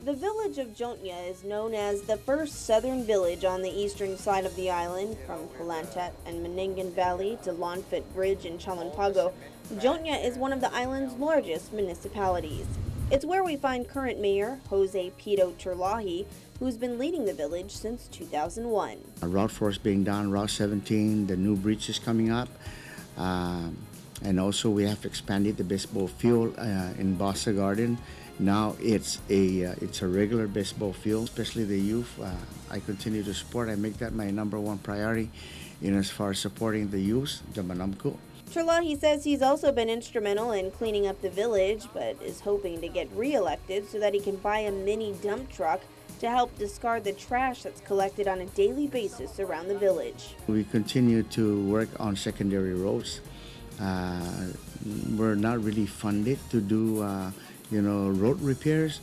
The village of Jotnya is known as the first southern village on the eastern side of the island. From Kalantat and Meningan Valley to Lonfit Bridge in Chalanpago, Jotnya is one of the island's largest municipalities. It's where we find current mayor Jose Pito Turlahi, who's been leading the village since 2001. Route 4 is being done, Route 17, the new bridge is coming up. And also we have expanded the baseball field in Bossa Garden. Now it's a regular baseball field, especially the youth. I continue to support. I make that my number one priority as far as supporting the youth, the Manamku. Turlahi says he's also been instrumental in cleaning up the village, but is hoping to get re-elected so that he can buy a mini dump truck to help discard the trash that's collected on a daily basis around the village. We continue to work on secondary roads. We're not really funded to do road repairs,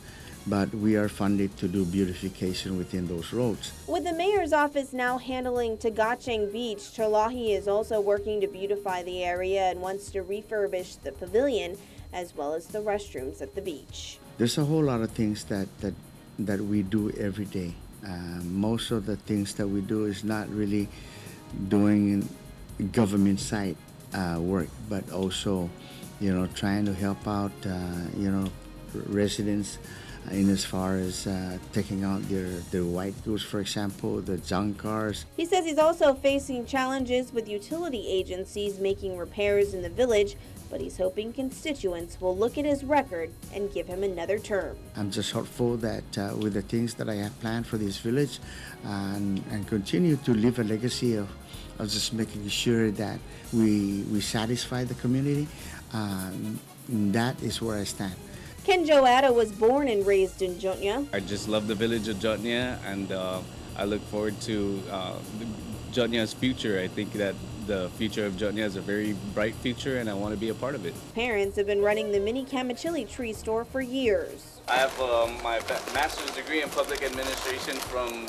but we are funded to do beautification within those roads. With the mayor's office now handling Tagacheng Beach, Turlahi is also working to beautify the area and wants to refurbish the pavilion as well as the restrooms at the beach. There's a whole lot of things that we do every day. Most of the things that we do is not really doing government side work, but also trying to help out residents in as far as taking out their white goods, for example, the junk cars. He says he's also facing challenges with utility agencies making repairs in the village, but he's hoping constituents will look at his record and give him another term. I'm just hopeful that with the things that I have planned for this village and continue to leave a legacy of just making sure that we satisfy the community, that is where I stand. Ken Joada was born and raised in Jotnya. I just love the village of Jotnya, and I look forward to Jotnya's future. I think that the future of Jotnya is a very bright future, and I want to be a part of it. Parents have been running the mini Kamachili tree store for years. I have my master's degree in public administration from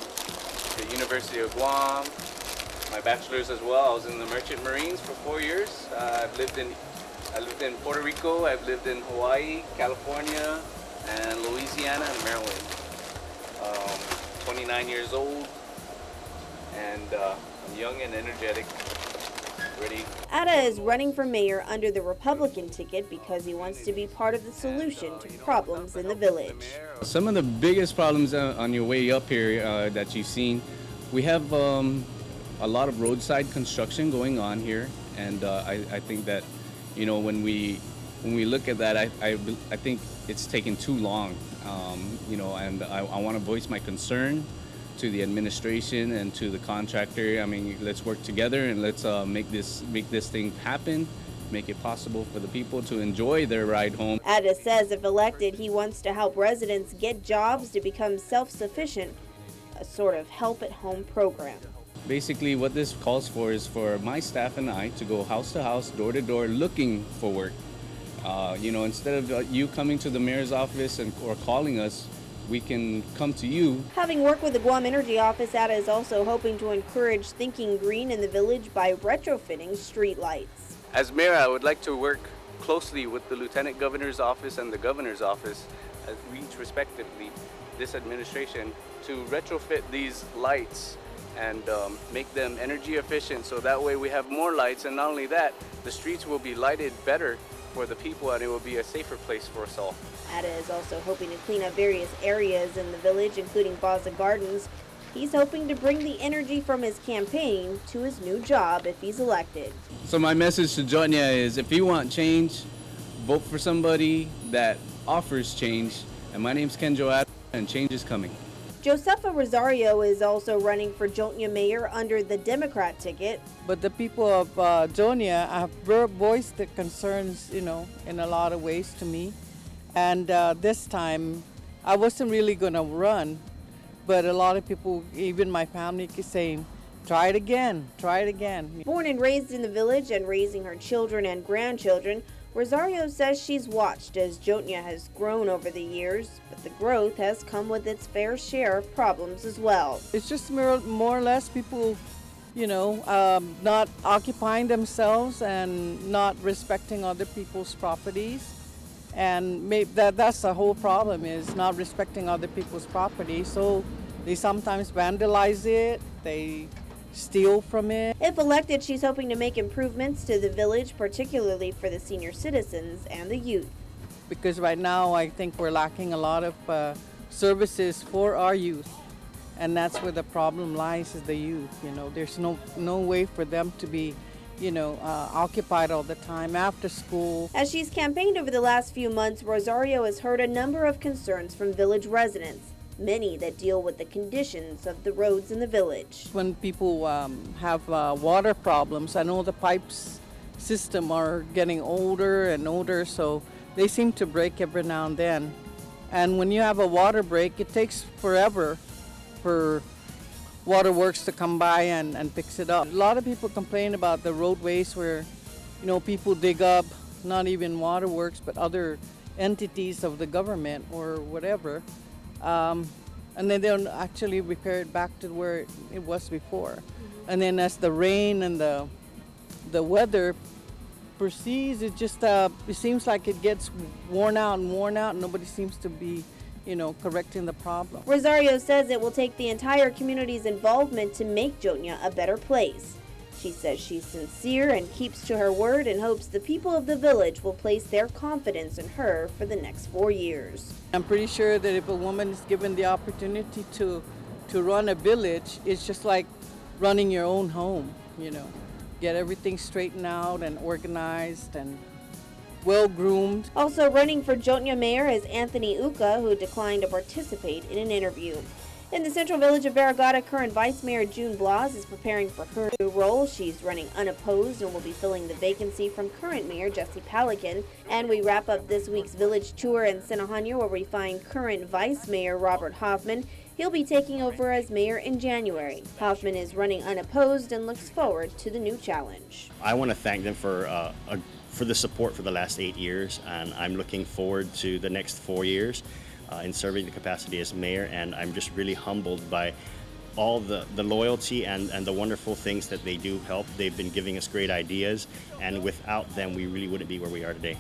the University of Guam. My bachelor's as well. I was in the Merchant Marines for 4 years. I lived in Puerto Rico. I've lived in Hawaii, California, and Louisiana and Maryland. 29 years old, and I'm young and energetic. Ready. Ada is running for mayor under the Republican ticket because he wants to be part of the solution to problems in the village. Some of the biggest problems on your way up here that you've seen, we have a lot of roadside construction going on here, and I think that when we look at that, I think it's taken too long, and I want to voice my concern to the administration and to the contractor. I mean, let's work together and let's make this thing happen, make it possible for the people to enjoy their ride home. Ada says if elected, he wants to help residents get jobs to become self-sufficient, a sort of help-at-home program. Basically, what this calls for is for my staff and I to go house to house, door to door, looking for work. Instead of you coming to the mayor's office or calling us, we can come to you. Having worked with the Guam Energy Office, Ada is also hoping to encourage thinking green in the village by retrofitting street lights. As mayor, I would like to work closely with the Lieutenant Governor's office and the Governor's office, each respectively, this administration, to retrofit these lights and make them energy efficient, so that way we have more lights, and not only that, the streets will be lighted better for the people and it will be a safer place for us all. Ada is also hoping to clean up various areas in the village, including Baza Gardens. He's hoping to bring the energy from his campaign to his new job if he's elected. So my message to Jotnya is, if you want change, vote for somebody that offers change. And my name's Ken Joada, and change is coming. Josefa Rosario is also running for Jotnya mayor under the Democrat ticket. But the people of Jotnya have voiced their concerns, in a lot of ways to me. And this time, I wasn't really going to run, but a lot of people, even my family, keep saying, try it again, try it again. Born and raised in the village and raising her children and grandchildren, Rosario says she's watched as Jotnya has grown over the years, but the growth has come with its fair share of problems as well. It's just more or less people, not occupying themselves and not respecting other people's properties. And that's the whole problem, is not respecting other people's property. So they sometimes vandalize it, they steal from it. If elected, she's hoping to make improvements to the village, particularly for the senior citizens and the youth. Because right now I think we're lacking a lot of services for our youth. And that's where the problem lies, is the youth. There's no way for them to be occupied all the time after school. As she's campaigned over the last few months, Rosario has heard a number of concerns from village residents, many that deal with the conditions of the roads in the village. When people have water problems, I know the pipes system are getting older and older, so they seem to break every now and then. And when you have a water break, it takes forever for waterworks to come by and fix it up. A lot of people complain about the roadways where, people dig up not even waterworks but other entities of the government or whatever, and then they don't actually repair it back to where it was before. And then as the rain and the weather proceeds, it seems like it gets worn out, and nobody seems to be correcting the problem. Rosario says it will take the entire community's involvement to make Jotnya a better place. She says she's sincere and keeps to her word and hopes the people of the village will place their confidence in her for the next 4 years. I'm pretty sure that if a woman is given the opportunity to run a village, it's just like running your own home, Get everything straightened out and organized and well-groomed. Also running for Jotnya mayor is Anthony Uka, who declined to participate in an interview. In the central village of Barrigada, current Vice Mayor June Blas is preparing for her new role. She's running unopposed and will be filling the vacancy from current Mayor Jesse Pelican. And we wrap up this week's village tour in Sinajana, where we find current Vice Mayor Robert Hoffman. He'll be taking over as mayor in January. Hoffman is running unopposed and looks forward to the new challenge. I want to thank them for the support for the last 8 years, and I'm looking forward to the next 4 years in serving the capacity as mayor, and I'm just really humbled by all the loyalty and the wonderful things that they do help. They've been giving us great ideas, and without them we really wouldn't be where we are today.